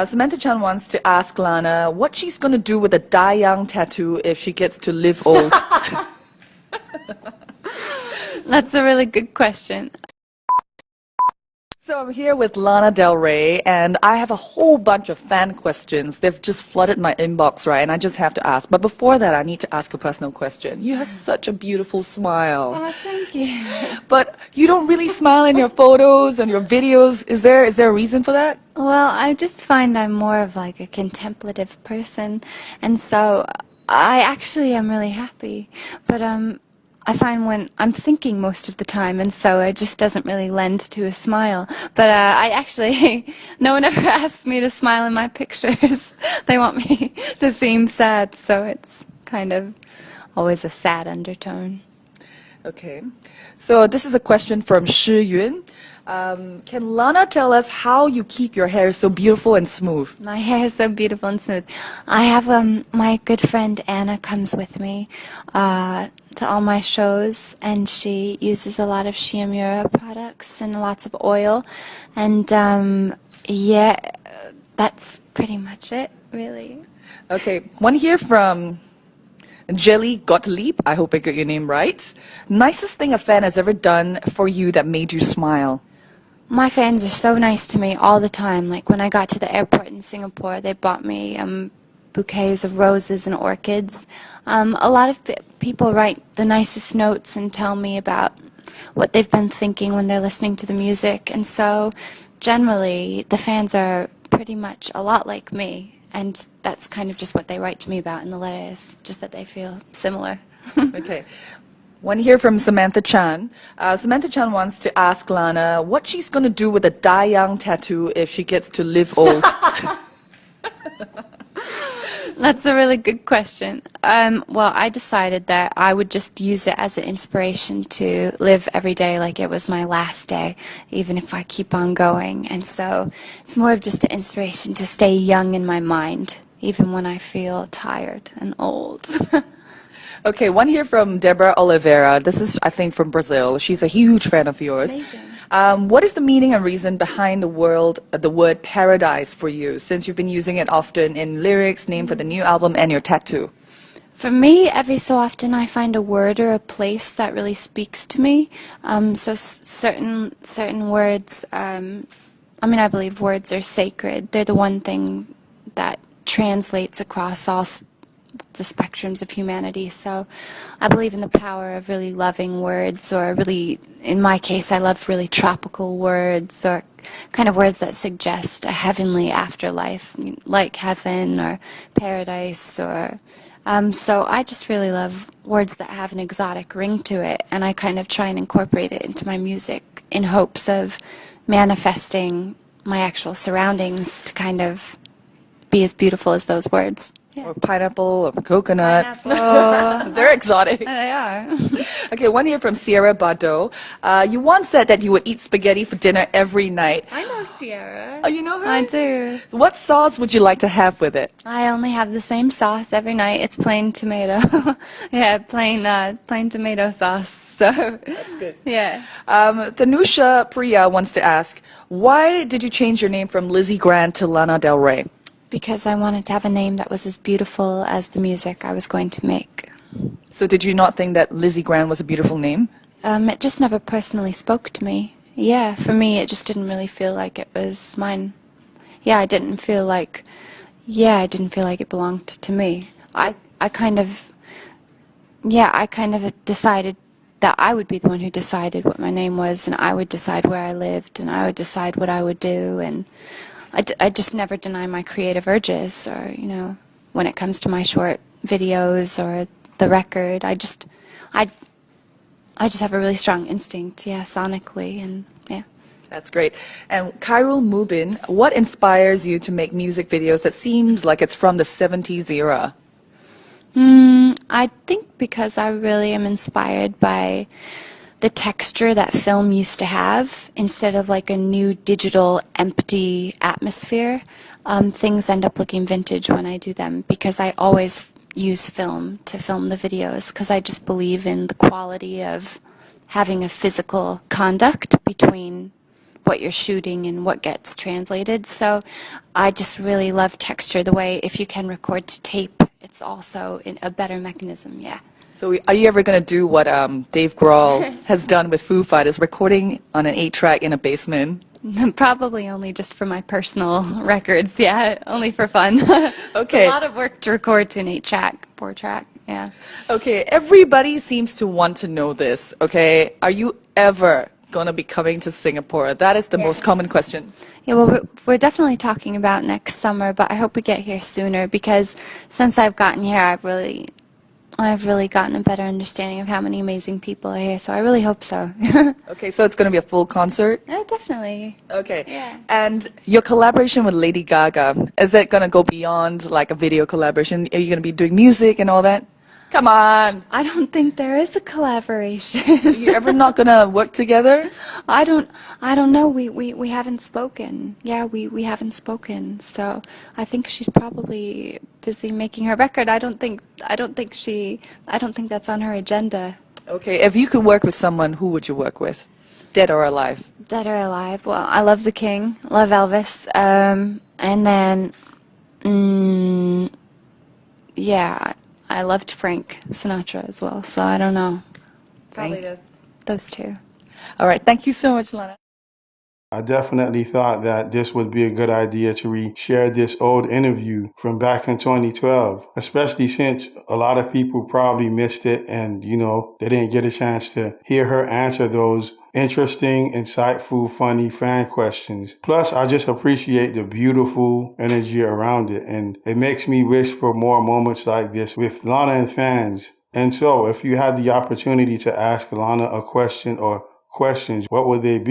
Samantha Chan wants to ask Lana what she's going to do with a die young tattoo if she gets to live old. That's a really good question. So I'm here with Lana Del Rey, and I have a whole bunch of fan questions. They've just flooded my inbox, right? And I just have to ask. But before that, I need to ask a personal question. You have such a beautiful smile. Oh, thank you. But you don't really smile in your photos and your videos. Is there a reason for that? Well, I just find I'm more of like a contemplative person, and so I actually am really happy. But I find when I'm thinking most of the time, and so it just doesn't really lend to a smile. But I actually, no one ever asks me to smile in my pictures. They want me to seem sad, so it's kind of always a sad undertone. Okay. So this is a question from Shi Yun. Can Lana tell us how you keep your hair so beautiful and smooth? My hair is so beautiful and smooth. I have my good friend Anna comes with me to all my shows, and she uses a lot of Shiamura products and lots of oil, and yeah, that's pretty much it, really. Okay, one here from Jelly Gottlieb. I hope I got your name right. Nicest thing a fan has ever done for you that made you smile? My fans are so nice to me all the time. Like when I got to the airport in Singapore, they bought me bouquets of roses and orchids. A lot of people write the nicest notes and tell me about what they've been thinking when they're listening to the music. And so generally, the fans are pretty much a lot like me. And that's kind of just what they write to me about in the letters, just that they feel similar. Okay. One here from Samantha Chan. Samantha Chan wants to ask Lana what she's going to do with a die young tattoo if she gets to live old. That's a really good question. Well, I decided that I would just use it as an inspiration to live every day like it was my last day, even if I keep on going. And so it's more of just an inspiration to stay young in my mind, even when I feel tired and old. Okay, one here from Deborah Oliveira. This is, I think, from Brazil. She's a huge fan of yours. Amazing. What is the meaning and reason behind the word paradise for you, since you've been using it often in lyrics, name for the new album, and your tattoo? For me, every so often I find a word or a place that really speaks to me. So certain words, I believe words are sacred. They're the one thing that translates across all the spectrums of humanity. So I believe in the power of really loving words, or really, in my case, I love really tropical words, or kind of words that suggest a heavenly afterlife, like heaven or paradise, or so I just really love words that have an exotic ring to it, and I kind of try and incorporate it into my music in hopes of manifesting my actual surroundings to kind of be as beautiful as those words. Or pineapple, or coconut. Pineapple. They're exotic. They are. Okay, one here from Sierra Bado. You once said that you would eat spaghetti for dinner every night. I know Sierra. Oh, you know her? I do. What sauce would you like to have with it? I only have the same sauce every night. It's plain tomato. Yeah, plain tomato sauce. So That's good. yeah. Tanusha Priya wants to ask, why did you change your name from Lizzie Grant to Lana Del Rey? Because I wanted to have a name that was as beautiful as the music I was going to make. So did you not think that Lizzie Grant was a beautiful name? It just never personally spoke to me. Yeah, for me it just didn't really feel like it was mine. Yeah, I didn't feel like it belonged to me. I kind of decided that I would be the one who decided what my name was, and I would decide where I lived, and I would decide what I would do, and I just never deny my creative urges, or, when it comes to my short videos or the record, I just have a really strong instinct, yeah, sonically, and yeah. That's great. And Khairul Mubin, what inspires you to make music videos that seems like it's from the 70s era? I think because I really am inspired by the texture that film used to have. Instead of like a new digital empty atmosphere, things end up looking vintage when I do them, because I always use film to film the videos, because I just believe in the quality of having a physical conduct between what you're shooting and what gets translated. So I just really love texture. The way if you can record to tape, it's also a better mechanism. Yeah. So are you ever going to do what Dave Grohl has done with Foo Fighters, recording on an 8-track in a basement? Probably only just for my personal records. Yeah, only for fun. Okay. It's a lot of work to record to an 8-track, 4-track. Yeah. Okay, everybody seems to want to know this, okay? Are you ever going to be coming to Singapore? That is the most common question. Yeah, well, we're definitely talking about next summer, but I hope we get here sooner because since I've gotten here, I've really gotten a better understanding of how many amazing people are here. So I really hope so. Okay, so it's going to be a full concert? Yeah, definitely. Okay. Yeah. And your collaboration with Lady Gaga, is it going to go beyond like a video collaboration? Are you going to be doing music and all that? Come on. I don't think there is a collaboration. You ever not going to work together? I don't know. We haven't spoken. Yeah, we haven't spoken. So I think she's probably busy making her record. I don't think that's on her agenda. Okay, if you could work with someone, who would you work with? Dead or alive? Dead or alive? Well, I love the King, love Elvis, and then, yeah, I loved Frank Sinatra as well. So I don't know. Probably those two. All right, thank you so much, Lana. I definitely thought that this would be a good idea to re-share this old interview from back in 2012, especially since a lot of people probably missed it and, they didn't get a chance to hear her answer those interesting, insightful, funny fan questions. Plus, I just appreciate the beautiful energy around it, and it makes me wish for more moments like this with Lana and fans. And so, if you had the opportunity to ask Lana a question or questions, what would they be?